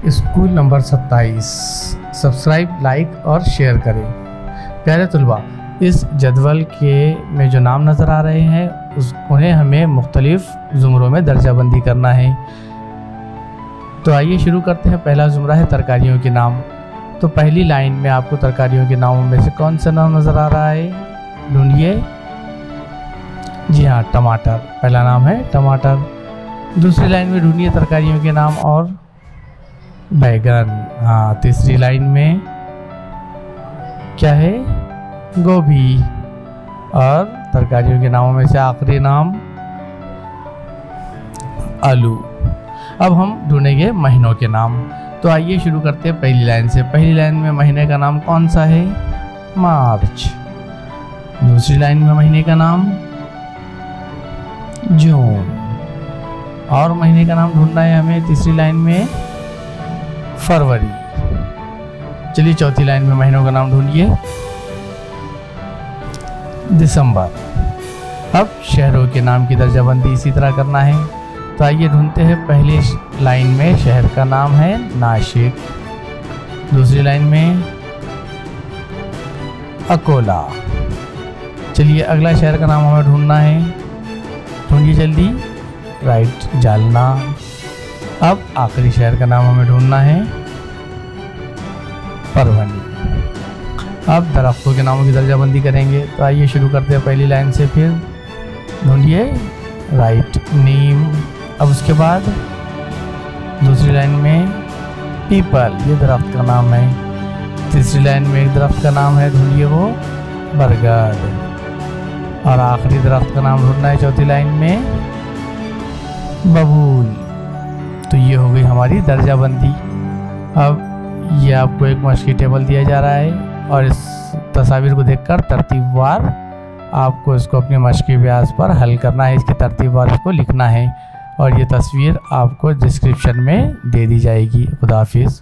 School number 27 subscribe, like और share करें। प्यारे तलबा, इस जदवल के में जो नाम नज़र आ रहे हैं उन्हें हमें मुख्तलिफ ज़ुमरों में दर्जाबंदी करना है। तो आइए शुरू करते हैं। पहला ज़ुमरा है तरकारियों के नाम। तो पहली लाइन में आपको तरकारियों के नामों में से कौन सा नाम नज़र आ रहा है, ढूंढिए। जी हाँ, टमाटर पहला नाम है, टमाटर। दूसरी लाइन में ढूंढिए तरकारियों के नाम और बैगन। हाँ, तीसरी लाइन में क्या है, गोभी। और तरकारियों के नामों में से आखिरी नाम आलू। अब हम ढूंढेंगे महीनों के नाम। तो आइए शुरू करते हैं पहली लाइन से। पहली लाइन में महीने का नाम कौन सा है, मार्च। दूसरी लाइन में महीने का नाम जून। और महीने का नाम ढूंढना है हमें तीसरी लाइन में फरवरी। चलिए चौथी लाइन में महीनों का नाम ढूंढिए, दिसंबर। अब शहरों के नाम की दर्जाबंदी इसी तरह करना है। तो आइए ढूंढते हैं। पहली लाइन में शहर का नाम है नासिक। दूसरी लाइन में अकोला। चलिए अगला शहर का नाम हमें ढूंढना है, ढूंढिए जल्दी। राइट, जालना। अब आखिरी शहर का नाम हमें ढूंढना है, परभनी। अब दरख्तों के नामों की दर्जाबंदी करेंगे। तो आइए शुरू करते हैं पहली लाइन से, फिर ढूंढिए। राइट, नीम। अब उसके बाद दूसरी लाइन में पीपल, ये दरख्त का नाम है। तीसरी लाइन में एक दरख्त का नाम है, ढूंढिए वो बरगद। और आखिरी दरख्त का नाम ढूंढना है चौथी लाइन में, बबूल। तो ये हो गई हमारी दर्जाबंदी। अब ये आपको एक मश्की टेबल दिया जा रहा है और इस तस्वीर को देखकर तरतीबवार आपको इसको अपनी मश्की व्यास पर हल करना है। इसकी तरतीबवार इसको लिखना है और ये तस्वीर आपको डिस्क्रिप्शन में दे दी जाएगी। खुदा हाफिज़।